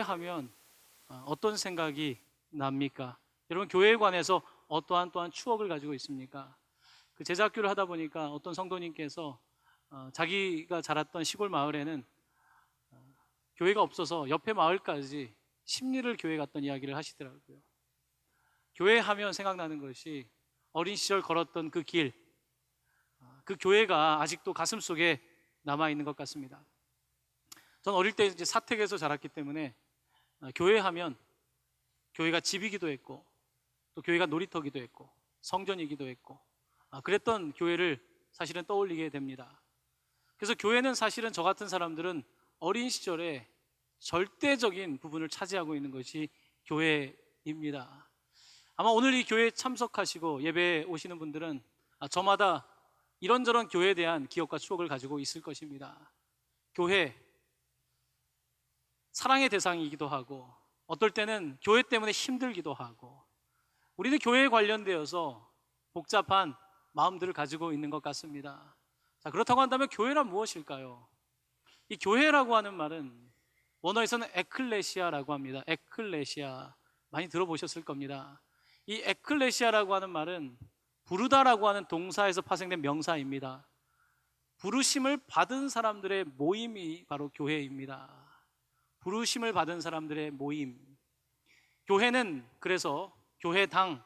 하면 어떤 생각이 납니까? 여러분, 교회에 관해서 어떠한 또한 추억을 가지고 있습니까? 그 제자학교를 하다 보니까 어떤 성도님께서 자기가 자랐던 시골 마을에는 교회가 없어서 옆에 마을까지 심리를 교회 갔던 이야기를 하시더라고요. 교회 하면 생각나는 것이 어린 시절 걸었던 그 길, 그 교회가 아직도 가슴 속에 남아있는 것 같습니다. 전 어릴 때 이제 사택에서 자랐기 때문에 교회 하면 교회가 집이기도 했고 또 교회가 놀이터기도 했고 성전이기도 했고 그랬던 교회를 사실은 떠올리게 됩니다. 그래서 교회는 사실은 저 같은 사람들은 어린 시절에 절대적인 부분을 차지하고 있는 것이 교회입니다. 아마 오늘 이 교회에 참석하시고 예배에 오시는 분들은 저마다 이런저런 교회에 대한 기억과 추억을 가지고 있을 것입니다. 교회, 사랑의 대상이기도 하고 어떨 때는 교회 때문에 힘들기도 하고 우리는 교회에 관련되어서 복잡한 마음들을 가지고 있는 것 같습니다. 자, 그렇다고 한다면 교회란 무엇일까요? 이 교회라고 하는 말은 원어에서는 에클레시아라고 합니다. 에클레시아, 많이 들어보셨을 겁니다. 이 에클레시아라고 하는 말은 부르다라고 하는 동사에서 파생된 명사입니다. 부르심을 받은 사람들의 모임이 바로 교회입니다. 부르심을 받은 사람들의 모임. 교회는 그래서 교회당,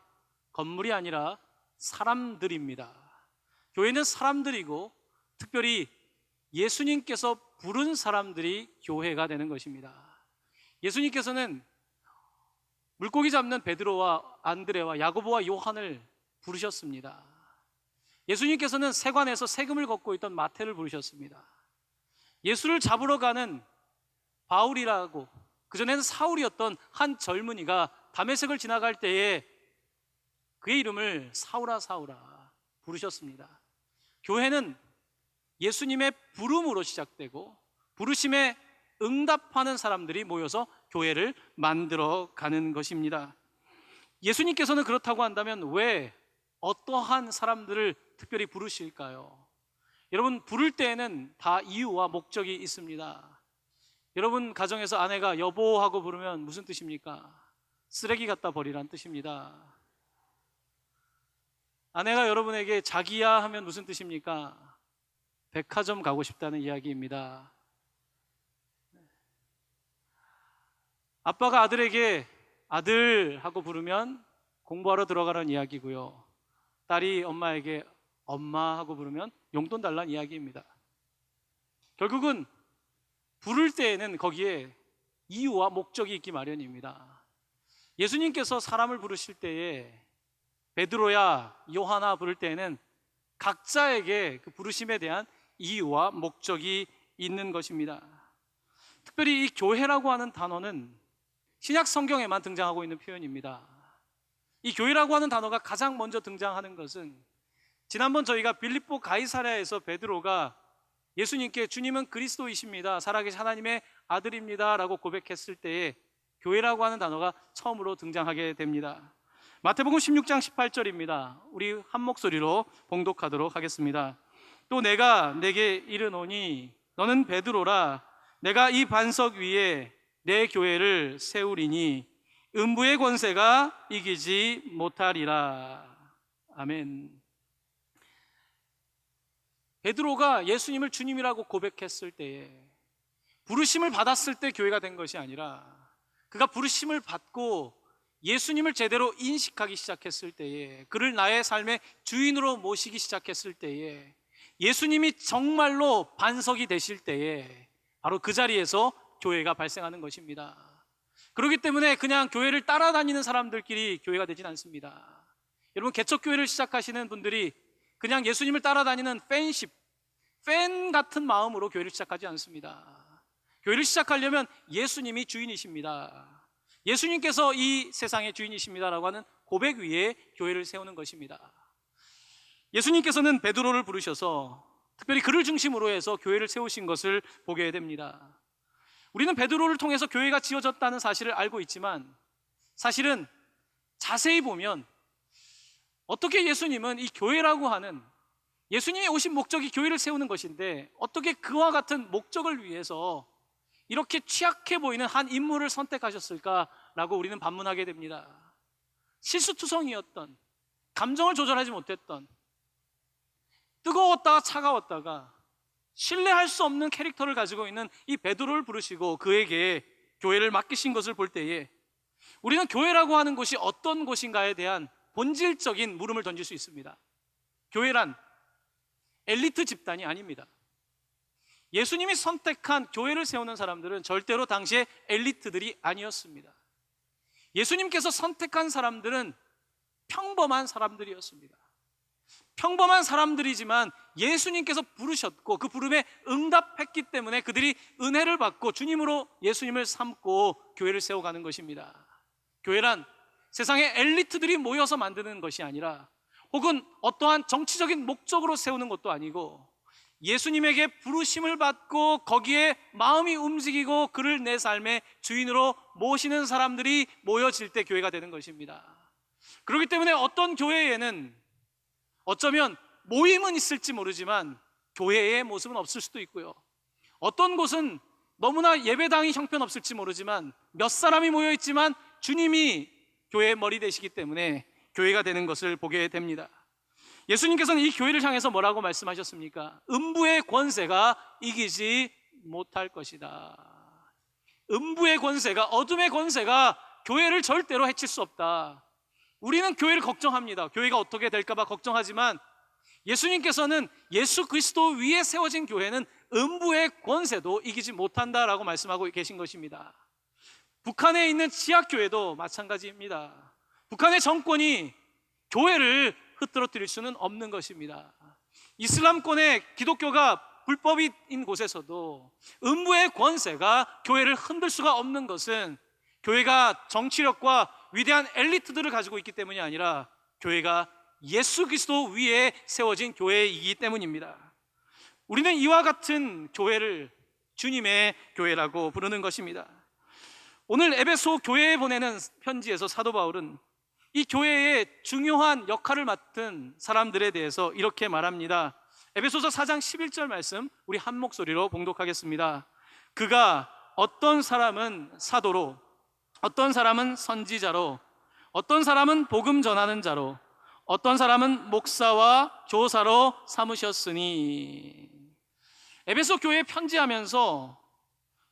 건물이 아니라 사람들입니다. 교회는 사람들이고 특별히 예수님께서 부른 사람들이 교회가 되는 것입니다. 예수님께서는 물고기 잡는 베드로와 안드레와 야고보와 요한을 부르셨습니다. 예수님께서는 세관에서 세금을 걷고 있던 마태를 부르셨습니다. 예수를 잡으러 가는 바울이라고, 그전에는 사울이었던 한 젊은이가 다메섹을 지나갈 때에 그의 이름을 사울아 사울아 부르셨습니다. 교회는 예수님의 부름으로 시작되고 부르심에 응답하는 사람들이 모여서 교회를 만들어 가는 것입니다. 예수님께서는 그렇다고 한다면 왜 어떠한 사람들을 특별히 부르실까요? 여러분, 부를 때에는 다 이유와 목적이 있습니다. 여러분 가정에서 아내가 여보하고 부르면 무슨 뜻입니까? 쓰레기 갖다 버리란 뜻입니다. 아내가 여러분에게 자기야 하면 무슨 뜻입니까? 백화점 가고 싶다는 이야기입니다. 아빠가 아들에게 아들 하고 부르면 공부하러 들어가라는 이야기고요. 딸이 엄마에게 엄마 하고 부르면 용돈 달라는 이야기입니다. 결국은 부를 때에는 거기에 이유와 목적이 있기 마련입니다. 예수님께서 사람을 부르실 때에 베드로야 요하나 부를 때에는 각자에게 그 부르심에 대한 이유와 목적이 있는 것입니다. 특별히 이 교회라고 하는 단어는 신약 성경에만 등장하고 있는 표현입니다. 이 교회라고 하는 단어가 가장 먼저 등장하는 것은 지난번 저희가 빌립보 가이사랴에서 베드로가 예수님께 주님은 그리스도이십니다, 살아계신 하나님의 아들입니다 라고 고백했을 때에 교회라고 하는 단어가 처음으로 등장하게 됩니다. 마태복음 16장 18절입니다. 우리 한 목소리로 봉독하도록 하겠습니다. 또 내가 내게 이르노니 너는 베드로라, 내가 이 반석 위에 내 교회를 세우리니 음부의 권세가 이기지 못하리라. 아멘. 베드로가 예수님을 주님이라고 고백했을 때에 부르심을 받았을 때 교회가 된 것이 아니라 그가 부르심을 받고 예수님을 제대로 인식하기 시작했을 때에, 그를 나의 삶의 주인으로 모시기 시작했을 때에, 예수님이 정말로 반석이 되실 때에 바로 그 자리에서 교회가 발생하는 것입니다. 그렇기 때문에 그냥 교회를 따라다니는 사람들끼리 교회가 되진 않습니다. 여러분, 개척교회를 시작하시는 분들이 그냥 예수님을 따라다니는 팬 같은 마음으로 교회를 시작하지 않습니다. 교회를 시작하려면 예수님이 주인이십니다, 예수님께서 이 세상의 주인이십니다라고 하는 고백 위에 교회를 세우는 것입니다. 예수님께서는 베드로를 부르셔서 특별히 그를 중심으로 해서 교회를 세우신 것을 보게 됩니다. 우리는 베드로를 통해서 교회가 지어졌다는 사실을 알고 있지만 사실은 자세히 보면 어떻게 예수님은 이 교회라고 하는, 예수님이 오신 목적이 교회를 세우는 것인데 어떻게 그와 같은 목적을 위해서 이렇게 취약해 보이는 한 인물을 선택하셨을까라고 우리는 반문하게 됩니다. 실수투성이었던, 감정을 조절하지 못했던, 뜨거웠다가 차가웠다가 신뢰할 수 없는 캐릭터를 가지고 있는 이 베드로를 부르시고 그에게 교회를 맡기신 것을 볼 때에 우리는 교회라고 하는 곳이 어떤 곳인가에 대한 본질적인 물음을 던질 수 있습니다. 교회란 엘리트 집단이 아닙니다. 예수님이 선택한 교회를 세우는 사람들은 절대로 당시에 엘리트들이 아니었습니다. 예수님께서 선택한 사람들은 평범한 사람들이었습니다. 평범한 사람들이지만 예수님께서 부르셨고 그 부름에 응답했기 때문에 그들이 은혜를 받고 주님으로 예수님을 삼고 교회를 세워가는 것입니다. 교회란 세상의 엘리트들이 모여서 만드는 것이 아니라 혹은 어떠한 정치적인 목적으로 세우는 것도 아니고 예수님에게 부르심을 받고 거기에 마음이 움직이고 그를 내 삶의 주인으로 모시는 사람들이 모여질 때 교회가 되는 것입니다. 그렇기 때문에 어떤 교회에는 어쩌면 모임은 있을지 모르지만 교회의 모습은 없을 수도 있고요. 어떤 곳은 너무나 예배당이 형편없을지 모르지만 몇 사람이 모여있지만 주님이 교회의 머리 되시기 때문에 교회가 되는 것을 보게 됩니다. 예수님께서는 이 교회를 향해서 뭐라고 말씀하셨습니까? 음부의 권세가 이기지 못할 것이다. 음부의 권세가, 어둠의 권세가 교회를 절대로 해칠 수 없다. 우리는 교회를 걱정합니다. 교회가 어떻게 될까 봐 걱정하지만 예수님께서는 예수 그리스도 위에 세워진 교회는 음부의 권세도 이기지 못한다라고 말씀하고 계신 것입니다. 북한에 있는 지하교회도 마찬가지입니다. 북한의 정권이 교회를 흐트러뜨릴 수는 없는 것입니다. 이슬람권의 기독교가 불법인 곳에서도 음부의 권세가 교회를 흔들 수가 없는 것은 교회가 정치력과 위대한 엘리트들을 가지고 있기 때문이 아니라 교회가 예수 그리스도 위에 세워진 교회이기 때문입니다. 우리는 이와 같은 교회를 주님의 교회라고 부르는 것입니다. 오늘 에베소 교회에 보내는 편지에서 사도 바울은 이 교회의 중요한 역할을 맡은 사람들에 대해서 이렇게 말합니다. 에베소서 4장 11절 말씀 우리 한 목소리로 봉독하겠습니다. 그가 어떤 사람은 사도로, 어떤 사람은 선지자로, 어떤 사람은 복음 전하는 자로, 어떤 사람은 목사와 교사로 삼으셨으니. 에베소 교회에 편지하면서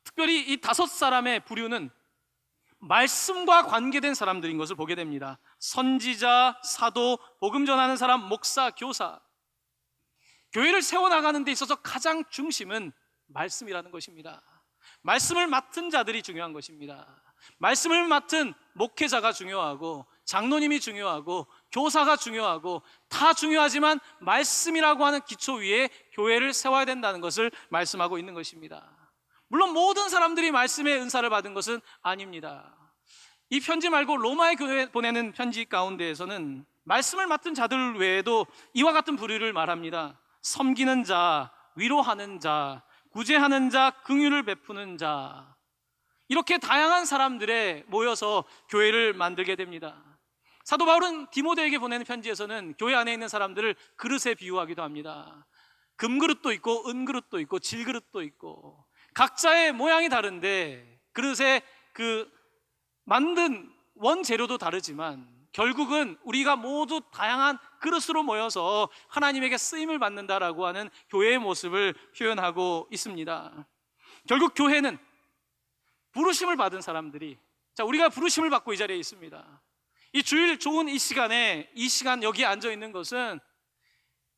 특별히 이 5사람의 부류는 말씀과 관계된 사람들인 것을 보게 됩니다. 선지자, 사도, 복음 전하는 사람, 목사, 교사. 교회를 세워나가는 데 있어서 가장 중심은 말씀이라는 것입니다. 말씀을 맡은 자들이 중요한 것입니다. 말씀을 맡은 목회자가 중요하고 장로님이 중요하고 교사가 중요하고 다 중요하지만 말씀이라고 하는 기초 위에 교회를 세워야 된다는 것을 말씀하고 있는 것입니다. 물론 모든 사람들이 말씀의 은사를 받은 것은 아닙니다. 이 편지 말고 로마의 교회에 보내는 편지 가운데에서는 말씀을 맡은 자들 외에도 이와 같은 부류를 말합니다. 섬기는 자, 위로하는 자, 구제하는 자, 긍휼을 베푸는 자. 이렇게 다양한 사람들에 모여서 교회를 만들게 됩니다. 사도 바울은 디모데에게 보내는 편지에서는 교회 안에 있는 사람들을 그릇에 비유하기도 합니다. 금그릇도 있고 은그릇도 있고 질그릇도 있고 각자의 모양이 다른데 그릇에 그 만든 원재료도 다르지만 결국은 우리가 모두 다양한 그릇으로 모여서 하나님에게 쓰임을 받는다라고 하는 교회의 모습을 표현하고 있습니다. 결국 교회는 부르심을 받은 사람들이, 우리가 부르심을 받고 이 자리에 있습니다. 이 주일 좋은 이 시간 여기에 앉아 있는 것은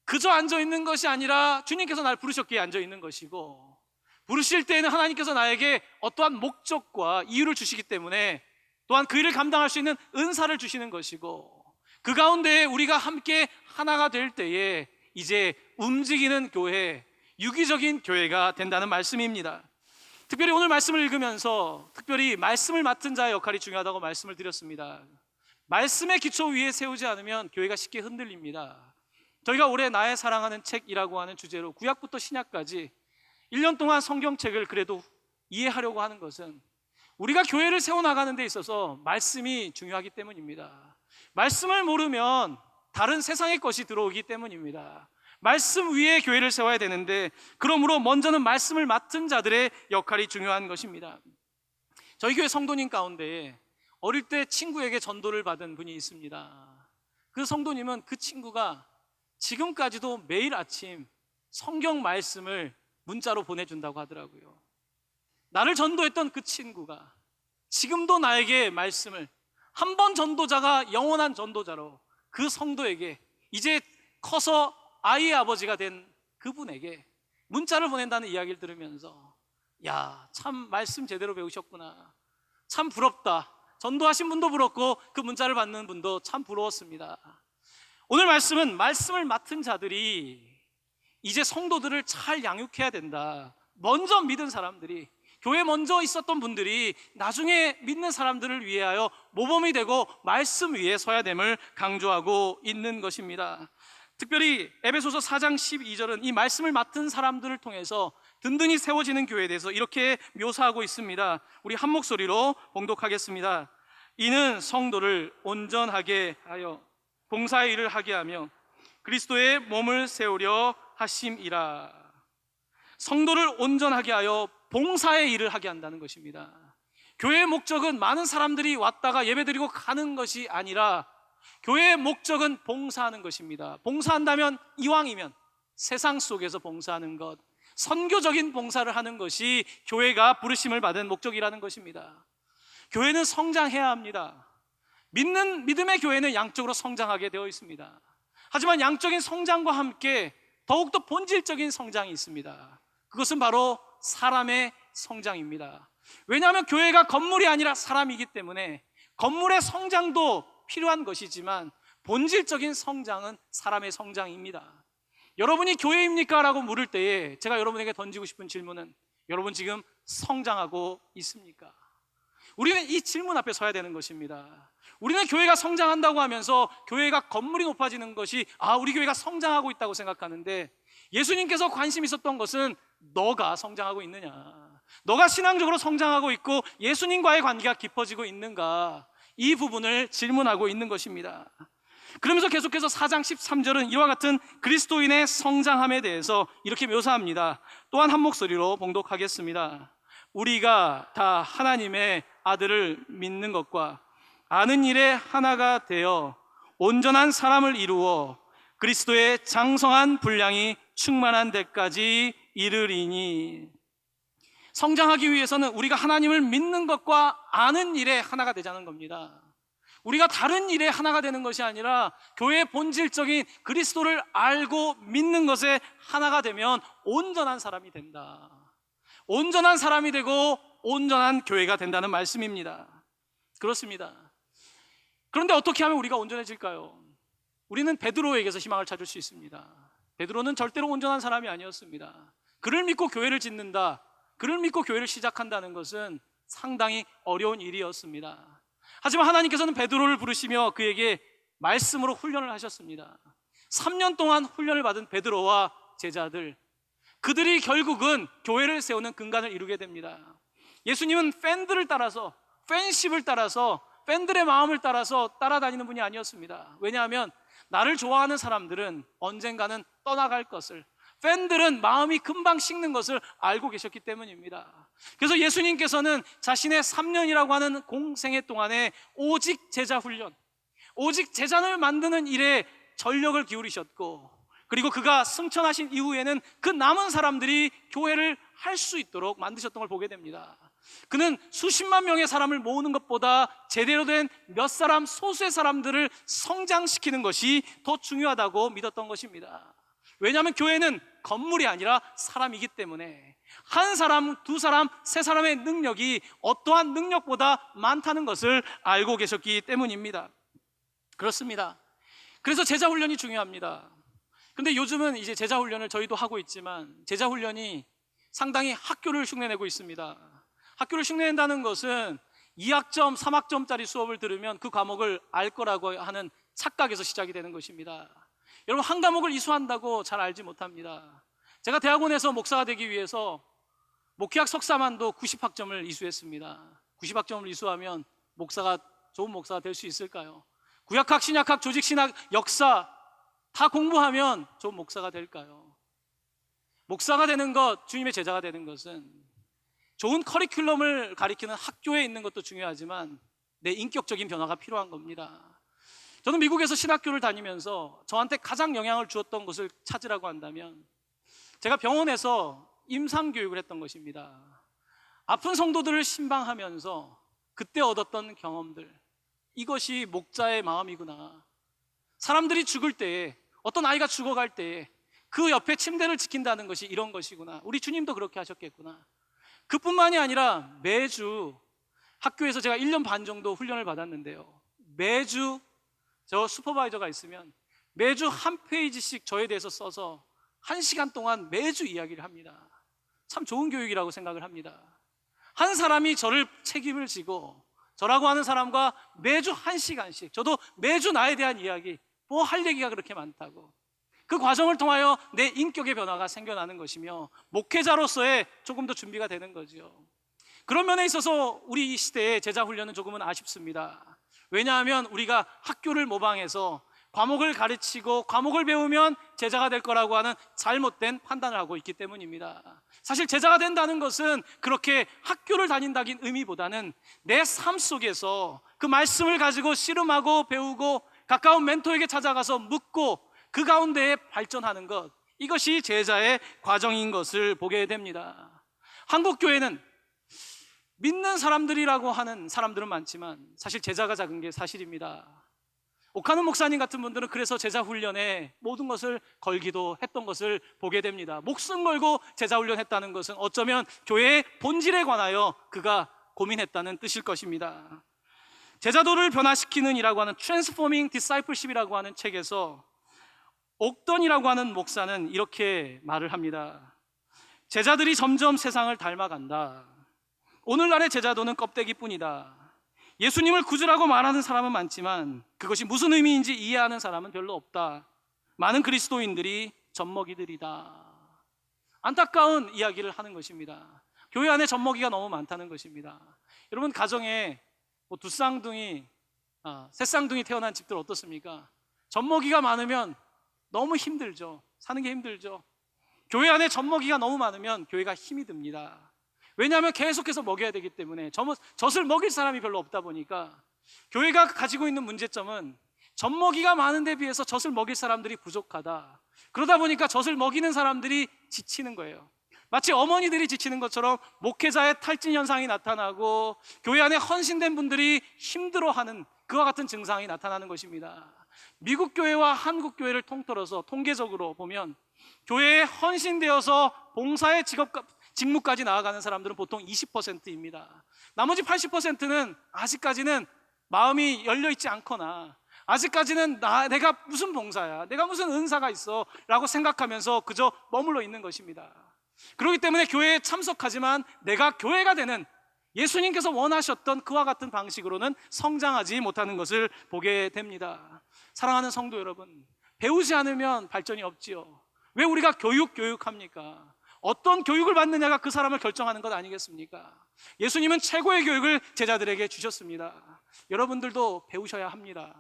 그저 앉아 있는 것이 아니라 주님께서 날 부르셨기에 앉아 있는 것이고, 부르실 때에는 하나님께서 나에게 어떠한 목적과 이유를 주시기 때문에 또한 그 일을 감당할 수 있는 은사를 주시는 것이고, 그 가운데 우리가 함께 하나가 될 때에 이제 움직이는 교회, 유기적인 교회가 된다는 말씀입니다. 특별히 오늘 말씀을 읽으면서 특별히 말씀을 맡은 자의 역할이 중요하다고 말씀을 드렸습니다. 말씀의 기초 위에 세우지 않으면 교회가 쉽게 흔들립니다. 저희가 올해 나의 사랑하는 책이라고 하는 주제로 구약부터 신약까지 1년 동안 성경책을 그래도 이해하려고 하는 것은 우리가 교회를 세워나가는 데 있어서 말씀이 중요하기 때문입니다. 말씀을 모르면 다른 세상의 것이 들어오기 때문입니다. 말씀 위에 교회를 세워야 되는데, 그러므로 먼저는 말씀을 맡은 자들의 역할이 중요한 것입니다. 저희 교회 성도님 가운데 어릴 때 친구에게 전도를 받은 분이 있습니다. 그 성도님은 그 친구가 지금까지도 매일 아침 성경 말씀을 문자로 보내준다고 하더라고요. 나를 전도했던 그 친구가 지금도 나에게 말씀을, 한 번 전도자가 영원한 전도자로 그 성도에게, 이제 커서 아이의 아버지가 된 그분에게 문자를 보낸다는 이야기를 들으면서, 야, 참 말씀 제대로 배우셨구나, 참 부럽다. 전도하신 분도 부럽고 그 문자를 받는 분도 참 부러웠습니다. 오늘 말씀은 말씀을 맡은 자들이 이제 성도들을 잘 양육해야 된다. 먼저 믿은 사람들이, 교회 먼저 있었던 분들이 나중에 믿는 사람들을 위하여 모범이 되고 말씀 위에 서야 됨을 강조하고 있는 것입니다. 특별히 에베소서 4장 12절은 이 말씀을 맡은 사람들을 통해서 든든히 세워지는 교회에 대해서 이렇게 묘사하고 있습니다. 우리 한 목소리로 봉독하겠습니다. 이는 성도를 온전하게 하여 봉사의 일을 하게 하며 그리스도의 몸을 세우려 하심이라. 성도를 온전하게 하여 봉사의 일을 하게 한다는 것입니다. 교회의 목적은 많은 사람들이 왔다가 예배드리고 가는 것이 아니라 교회의 목적은 봉사하는 것입니다. 봉사한다면 이왕이면 세상 속에서 봉사하는 것, 선교적인 봉사를 하는 것이 교회가 부르심을 받은 목적이라는 것입니다. 교회는 성장해야 합니다. 믿음의 교회는 양적으로 성장하게 되어 있습니다. 하지만 양적인 성장과 함께 더욱더 본질적인 성장이 있습니다. 그것은 바로 사람의 성장입니다. 왜냐하면 교회가 건물이 아니라 사람이기 때문에 건물의 성장도 필요한 것이지만 본질적인 성장은 사람의 성장입니다. 여러분이 교회입니까? 라고 물을 때에 제가 여러분에게 던지고 싶은 질문은, 여러분 지금 성장하고 있습니까? 우리는 이 질문 앞에 서야 되는 것입니다. 우리는 교회가 성장한다고 하면서 교회가 건물이 높아지는 것이 우리 교회가 성장하고 있다고 생각하는데, 예수님께서 관심 있었던 것은 너가 성장하고 있느냐, 너가 신앙적으로 성장하고 있고 예수님과의 관계가 깊어지고 있는가, 이 부분을 질문하고 있는 것입니다. 그러면서 계속해서 4장 13절은 이와 같은 그리스도인의 성장함에 대해서 이렇게 묘사합니다. 또한 한 목소리로 봉독하겠습니다. 우리가 다 하나님의 아들을 믿는 것과 아는 일에 하나가 되어 온전한 사람을 이루어 그리스도의 장성한 분량이 충만한 데까지 이르리니. 성장하기 위해서는 우리가 하나님을 믿는 것과 아는 일에 하나가 되자는 겁니다. 우리가 다른 일에 하나가 되는 것이 아니라 교회의 본질적인 그리스도를 알고 믿는 것에 하나가 되면 온전한 사람이 된다. 온전한 사람이 되고 온전한 교회가 된다는 말씀입니다. 그렇습니다. 그런데 어떻게 하면 우리가 온전해질까요? 우리는 베드로에게서 희망을 찾을 수 있습니다. 베드로는 절대로 온전한 사람이 아니었습니다. 그를 믿고 교회를 짓는다, 그를 믿고 교회를 시작한다는 것은 상당히 어려운 일이었습니다. 하지만 하나님께서는 베드로를 부르시며 그에게 말씀으로 훈련을 하셨습니다. 3년 동안 훈련을 받은 베드로와 제자들, 그들이 결국은 교회를 세우는 근간을 이루게 됩니다. 예수님은 팬들을 따라서, 팬십을 따라서, 팬들의 마음을 따라서 따라다니는 분이 아니었습니다. 왜냐하면 나를 좋아하는 사람들은 언젠가는 떠나갈 것을, 팬들은 마음이 금방 식는 것을 알고 계셨기 때문입니다. 그래서 예수님께서는 자신의 3년이라고 하는 공생애 동안에 오직 제자 훈련, 오직 제자를 만드는 일에 전력을 기울이셨고, 그리고 그가 승천하신 이후에는 그 남은 사람들이 교회를 할 수 있도록 만드셨던 걸 보게 됩니다. 그는 수십만 명의 사람을 모으는 것보다 제대로 된 몇 사람, 소수의 사람들을 성장시키는 것이 더 중요하다고 믿었던 것입니다. 왜냐하면 교회는 건물이 아니라 사람이기 때문에 한 사람, 두 사람, 세 사람의 능력이 어떠한 능력보다 많다는 것을 알고 계셨기 때문입니다. 그렇습니다. 그래서 제자 훈련이 중요합니다. 근데 요즘은 이제 제자 훈련을 저희도 하고 있지만 제자 훈련이 상당히 학교를 흉내내고 있습니다. 학교를 흉내낸다는 것은 2학점, 3학점짜리 수업을 들으면 그 과목을 알 거라고 하는 착각에서 시작이 되는 것입니다. 여러분, 한 과목을 이수한다고 잘 알지 못합니다. 제가 대학원에서 목사가 되기 위해서 목회학 석사만도 90학점을 이수했습니다. 90학점을 이수하면 좋은 목사가 될 수 있을까요? 구약학, 신약학, 조직신학, 역사, 다 공부하면 좋은 목사가 될까요? 목사가 되는 것, 주님의 제자가 되는 것은 좋은 커리큘럼을 가리키는 학교에 있는 것도 중요하지만 내 인격적인 변화가 필요한 겁니다. 저는 미국에서 신학교를 다니면서 저한테 가장 영향을 주었던 것을 찾으라고 한다면 제가 병원에서 임상교육을 했던 것입니다. 아픈 성도들을 신방하면서 그때 얻었던 경험들, 이것이 목자의 마음이구나. 사람들이 죽을 때에, 어떤 아이가 죽어갈 때에 그 옆에 침대를 지킨다는 것이 이런 것이구나. 우리 주님도 그렇게 하셨겠구나. 그뿐만이 아니라 매주 학교에서 제가 1년 반 정도 훈련을 받았는데요, 매주 저 슈퍼바이저가 있으면 매주 한 페이지씩 저에 대해서 써서 1시간 동안 매주 이야기를 합니다. 참 좋은 교육이라고 생각을 합니다. 한 사람이 저를 책임을 지고 저라고 하는 사람과 매주 1시간씩, 저도 매주 나에 대한 이야기, 뭐 할 얘기가 그렇게 많다고, 그 과정을 통하여 내 인격의 변화가 생겨나는 것이며 목회자로서의 조금 더 준비가 되는 거죠. 그런 면에 있어서 우리 이 시대의 제자 훈련은 조금은 아쉽습니다. 왜냐하면 우리가 학교를 모방해서 과목을 가르치고 과목을 배우면 제자가 될 거라고 하는 잘못된 판단을 하고 있기 때문입니다. 사실 제자가 된다는 것은 그렇게 학교를 다닌다긴 의미보다는 내 삶 속에서 그 말씀을 가지고 씨름하고 배우고 가까운 멘토에게 찾아가서 묻고 그 가운데에 발전하는 것, 이것이 제자의 과정인 것을 보게 됩니다. 한국 교회는 믿는 사람들이라고 하는 사람들은 많지만 사실 제자가 작은 게 사실입니다. 오카는 목사님 같은 분들은 그래서 제자 훈련에 모든 것을 걸기도 했던 것을 보게 됩니다. 목숨 걸고 제자 훈련했다는 것은 어쩌면 교회의 본질에 관하여 그가 고민했다는 뜻일 것입니다. 제자도를 변화시키는 이라고 하는 Transforming Discipleship이라고 하는 책에서 옥던이라고 하는 목사는 이렇게 말을 합니다. 제자들이 점점 세상을 닮아간다. 오늘날의 제자도는 껍데기뿐이다. 예수님을 구주라고 말하는 사람은 많지만 그것이 무슨 의미인지 이해하는 사람은 별로 없다. 많은 그리스도인들이 젖먹이들이다. 안타까운 이야기를 하는 것입니다. 교회 안에 젖먹이가 너무 많다는 것입니다. 여러분, 가정에 두 쌍둥이, 세 쌍둥이 태어난 집들 어떻습니까? 젖먹이가 많으면 너무 힘들죠. 사는 게 힘들죠. 교회 안에 젖먹이가 너무 많으면 교회가 힘이 듭니다. 왜냐하면 계속해서 먹여야 되기 때문에 젖을 먹일 사람이 별로 없다 보니까 교회가 가지고 있는 문제점은 젖먹이가 많은데 비해서 젖을 먹일 사람들이 부족하다. 그러다 보니까 젖을 먹이는 사람들이 지치는 거예요. 마치 어머니들이 지치는 것처럼 목회자의 탈진 현상이 나타나고 교회 안에 헌신된 분들이 힘들어하는 그와 같은 증상이 나타나는 것입니다. 미국 교회와 한국 교회를 통틀어서 통계적으로 보면 교회에 헌신되어서 봉사의 직무까지 나아가는 사람들은 보통 20%입니다. 나머지 80%는 아직까지는 마음이 열려있지 않거나 아직까지는 내가 무슨 봉사야, 내가 무슨 은사가 있어 라고 생각하면서 그저 머물러 있는 것입니다. 그렇기 때문에 교회에 참석하지만 내가 교회가 되는, 예수님께서 원하셨던 그와 같은 방식으로는 성장하지 못하는 것을 보게 됩니다. 사랑하는 성도 여러분, 배우지 않으면 발전이 없지요. 왜 우리가 교육합니까? 어떤 교육을 받느냐가 그 사람을 결정하는 것 아니겠습니까? 예수님은 최고의 교육을 제자들에게 주셨습니다. 여러분들도 배우셔야 합니다.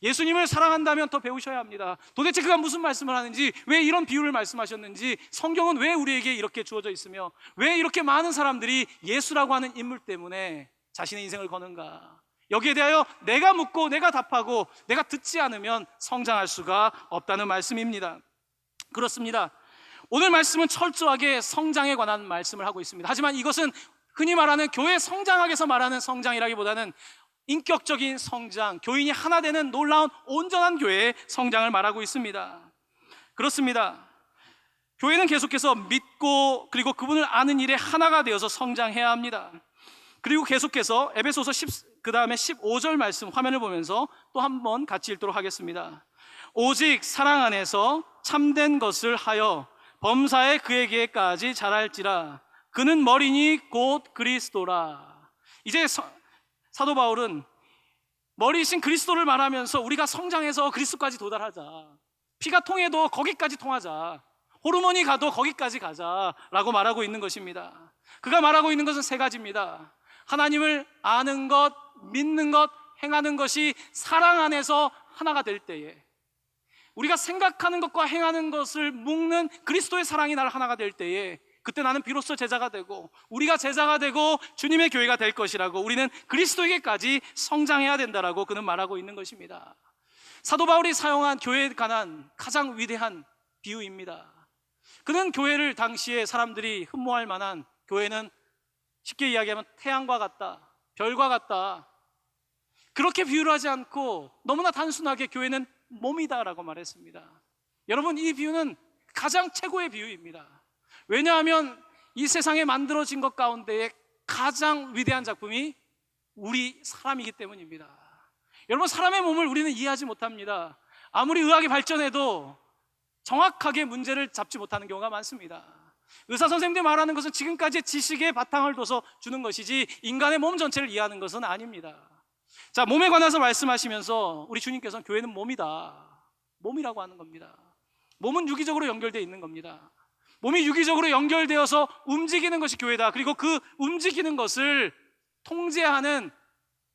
예수님을 사랑한다면 더 배우셔야 합니다. 도대체 그가 무슨 말씀을 하는지, 왜 이런 비유를 말씀하셨는지, 성경은 왜 우리에게 이렇게 주어져 있으며 왜 이렇게 많은 사람들이 예수라고 하는 인물 때문에 자신의 인생을 거는가? 여기에 대하여 내가 묻고 내가 답하고 내가 듣지 않으면 성장할 수가 없다는 말씀입니다. 그렇습니다. 오늘 말씀은 철저하게 성장에 관한 말씀을 하고 있습니다. 하지만 이것은 흔히 말하는 교회 성장학에서 말하는 성장이라기보다는 인격적인 성장, 교인이 하나 되는 놀라운 온전한 교회의 성장을 말하고 있습니다. 그렇습니다. 교회는 계속해서 믿고 그리고 그분을 아는 일에 하나가 되어서 성장해야 합니다. 그리고 계속해서 에베소서 그 다음에 15절 말씀 화면을 보면서 또 한 번 같이 읽도록 하겠습니다. 오직 사랑 안에서 참된 것을 하여 범사에 그에게까지 자랄지라. 그는 머리니 곧 그리스도라. 이제 사도 바울은 머리이신 그리스도를 말하면서 우리가 성장해서 그리스도까지 도달하자, 피가 통해도 거기까지 통하자, 호르몬이 가도 거기까지 가자라고 말하고 있는 것입니다. 그가 말하고 있는 것은 세 가지입니다. 하나님을 아는 것, 믿는 것, 행하는 것이 사랑 안에서 하나가 될 때에, 우리가 생각하는 것과 행하는 것을 묶는 그리스도의 사랑이 나를 하나가 될 때에 그때 나는 비로소 제자가 되고 우리가 제자가 되고 주님의 교회가 될 것이라고 우리는 그리스도에게까지 성장해야 된다라고 그는 말하고 있는 것입니다. 사도 바울이 사용한 교회에 관한 가장 위대한 비유입니다. 그는 교회를 당시에 사람들이 흠모할 만한 교회는 쉽게 이야기하면 태양과 같다, 별과 같다, 그렇게 비유를 하지 않고 너무나 단순하게 교회는 몸이다라고 말했습니다. 여러분, 이 비유는 가장 최고의 비유입니다. 왜냐하면 이 세상에 만들어진 것 가운데에 가장 위대한 작품이 우리 사람이기 때문입니다. 여러분, 사람의 몸을 우리는 이해하지 못합니다. 아무리 의학이 발전해도 정확하게 문제를 잡지 못하는 경우가 많습니다. 의사 선생님들이 말하는 것은 지금까지의 지식의 바탕을 둬서 주는 것이지 인간의 몸 전체를 이해하는 것은 아닙니다. 자, 몸에 관해서 말씀하시면서 우리 주님께서는 교회는 몸이다, 몸이라고 하는 겁니다. 몸은 유기적으로 연결되어 있는 겁니다. 몸이 유기적으로 연결되어서 움직이는 것이 교회다. 그리고 그 움직이는 것을 통제하는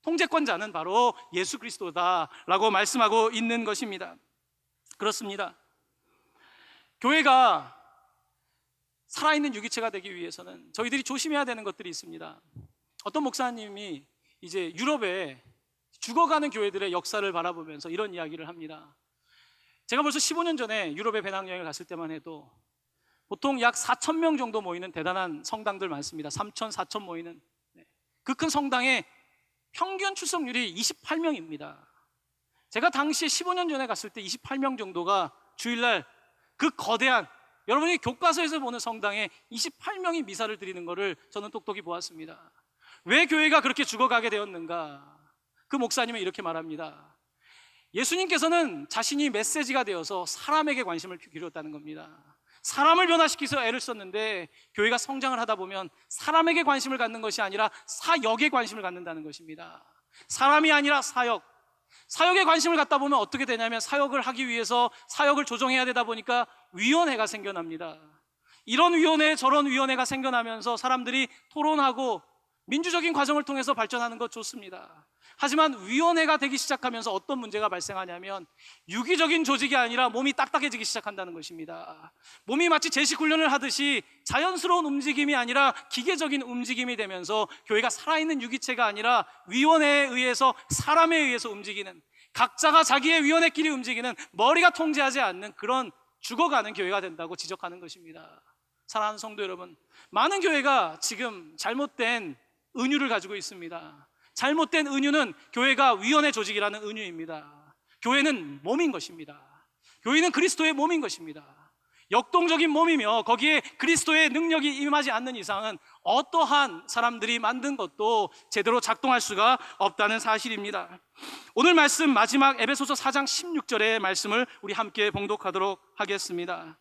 통제권자는 바로 예수 그리스도다라고 말씀하고 있는 것입니다. 그렇습니다. 교회가 살아있는 유기체가 되기 위해서는 저희들이 조심해야 되는 것들이 있습니다. 어떤 목사님이 이제 유럽에 죽어가는 교회들의 역사를 바라보면서 이런 이야기를 합니다. 제가 벌써 15년 전에 유럽에 배낭여행을 갔을 때만 해도 보통 약 4,000명 정도 모이는 대단한 성당들 많습니다. 3,000, 4,000 모이는 그 큰 성당에 평균 출석률이 28명입니다. 제가 당시 15년 전에 갔을 때 28명 정도가 주일날 그 거대한, 여러분이 교과서에서 보는 성당에 28명이 미사를 드리는 것을 저는 똑똑히 보았습니다. 왜 교회가 그렇게 죽어가게 되었는가? 그 목사님은 이렇게 말합니다. 예수님께서는 자신이 메시지가 되어서 사람에게 관심을 기울였다는 겁니다. 사람을 변화시키서 애를 썼는데 교회가 성장을 하다 보면 사람에게 관심을 갖는 것이 아니라 사역에 관심을 갖는다는 것입니다. 사람이 아니라 사역. 사역에 관심을 갖다 보면 어떻게 되냐면 사역을 하기 위해서 사역을 조정해야 되다 보니까 위원회가 생겨납니다. 이런 위원회 저런 위원회가 생겨나면서 사람들이 토론하고 민주적인 과정을 통해서 발전하는 것 좋습니다. 하지만 위원회가 되기 시작하면서 어떤 문제가 발생하냐면 유기적인 조직이 아니라 몸이 딱딱해지기 시작한다는 것입니다. 몸이 마치 제식 훈련을 하듯이 자연스러운 움직임이 아니라 기계적인 움직임이 되면서 교회가 살아있는 유기체가 아니라 위원회에 의해서 사람에 의해서 움직이는, 각자가 자기의 위원회끼리 움직이는, 머리가 통제하지 않는 그런 죽어가는 교회가 된다고 지적하는 것입니다. 사랑하는 성도 여러분, 많은 교회가 지금 잘못된 은유를 가지고 있습니다. 잘못된 은유는 교회가 위원회 조직이라는 은유입니다. 교회는 몸인 것입니다. 교회는 그리스도의 몸인 것입니다. 역동적인 몸이며 거기에 그리스도의 능력이 임하지 않는 이상은 어떠한 사람들이 만든 것도 제대로 작동할 수가 없다는 사실입니다. 오늘 말씀 마지막 에베소서 4장 16절의 말씀을 우리 함께 봉독하도록 하겠습니다.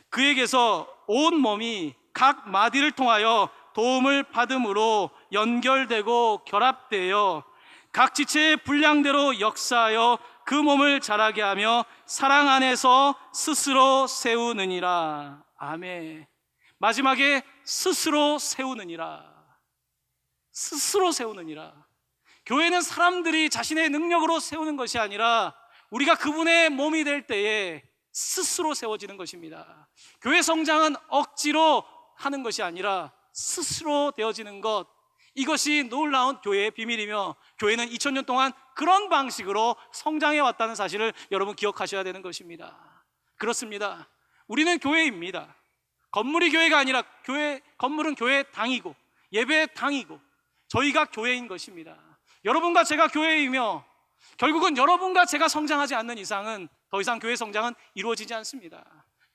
그에게서 온 몸이 각 마디를 통하여 도움을 받음으로 연결되고 결합되어 각 지체의 분량대로 역사하여 그 몸을 자라게 하며 사랑 안에서 스스로 세우느니라. 아멘. 마지막에 스스로 세우느니라. 스스로 세우느니라. 교회는 사람들이 자신의 능력으로 세우는 것이 아니라 우리가 그분의 몸이 될 때에 스스로 세워지는 것입니다. 교회 성장은 억지로 하는 것이 아니라 스스로 되어지는 것, 이것이 놀라운 교회의 비밀이며 교회는 2000년 동안 그런 방식으로 성장해 왔다는 사실을 여러분 기억하셔야 되는 것입니다. 그렇습니다. 우리는 교회입니다. 건물이 교회가 아니라 건물은 교회의 당이고 예배의 당이고 저희가 교회인 것입니다. 여러분과 제가 교회이며 결국은 여러분과 제가 성장하지 않는 이상은 더 이상 교회 성장은 이루어지지 않습니다.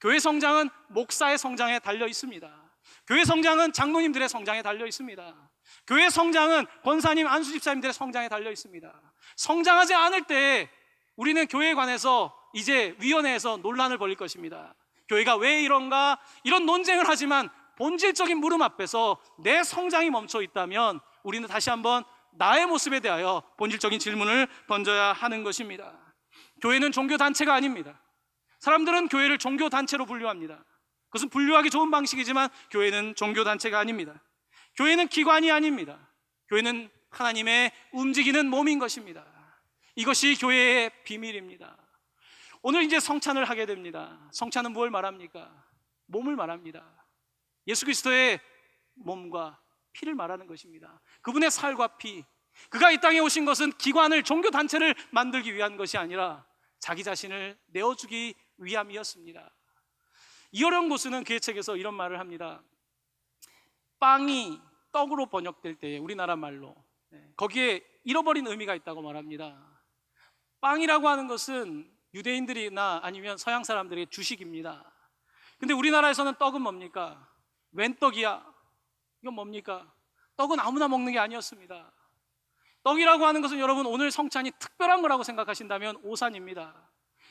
교회 성장은 목사의 성장에 달려 있습니다. 교회 성장은 장로님들의 성장에 달려 있습니다. 교회 성장은 권사님, 안수집사님들의 성장에 달려 있습니다. 성장하지 않을 때 우리는 교회에 관해서 이제 위원회에서 논란을 벌일 것입니다. 교회가 왜 이런가? 이런 논쟁을 하지만 본질적인 물음 앞에서 내 성장이 멈춰 있다면 우리는 다시 한번 나의 모습에 대하여 본질적인 질문을 던져야 하는 것입니다. 교회는 종교단체가 아닙니다. 사람들은 교회를 종교단체로 분류합니다. 그것은 분류하기 좋은 방식이지만 교회는 종교단체가 아닙니다. 교회는 기관이 아닙니다. 교회는 하나님의 움직이는 몸인 것입니다. 이것이 교회의 비밀입니다. 오늘 이제 성찬을 하게 됩니다. 성찬은 무엇을 말합니까? 몸을 말합니다. 예수 그리스도의 몸과 피를 말하는 것입니다. 그분의 살과 피, 그가 이 땅에 오신 것은 기관을, 종교 단체를 만들기 위한 것이 아니라 자기 자신을 내어주기 위함이었습니다. 이어령 고스는 그의 책에서 이런 말을 합니다. 빵이 떡으로 번역될 때, 우리나라 말로 거기에 잃어버린 의미가 있다고 말합니다. 빵이라고 하는 것은 유대인들이나 아니면 서양 사람들의 주식입니다. 근데 우리나라에서는 떡은 뭡니까? 웬 떡이야? 이건 뭡니까? 떡은 아무나 먹는 게 아니었습니다. 떡이라고 하는 것은 여러분, 오늘 성찬이 특별한 거라고 생각하신다면 오산입니다.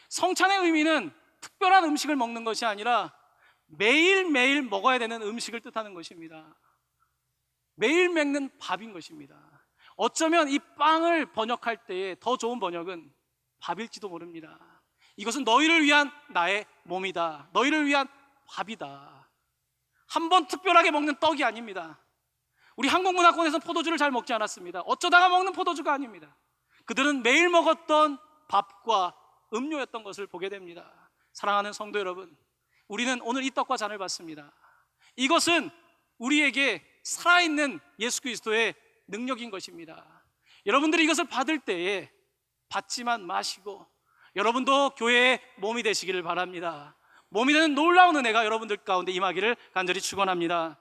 성찬의 의미는 특별한 음식을 먹는 것이 아니라 매일매일 먹어야 되는 음식을 뜻하는 것입니다. 매일 먹는 밥인 것입니다. 어쩌면 이 빵을 번역할 때에 더 좋은 번역은 밥일지도 모릅니다. 이것은 너희를 위한 나의 몸이다. 너희를 위한 밥이다. 한 번 특별하게 먹는 떡이 아닙니다. 우리 한국 문화권에서 포도주를 잘 먹지 않았습니다. 어쩌다가 먹는 포도주가 아닙니다. 그들은 매일 먹었던 밥과 음료였던 것을 보게 됩니다. 사랑하는 성도 여러분, 우리는 오늘 이 떡과 잔을 받습니다. 이것은 우리에게 살아있는 예수 그리스도의 능력인 것입니다. 여러분들이 이것을 받을 때에 받지만 마시고 여러분도 교회의 몸이 되시기를 바랍니다. 몸이 되는 놀라운 은혜가 여러분들 가운데 임하기를 간절히 축원합니다.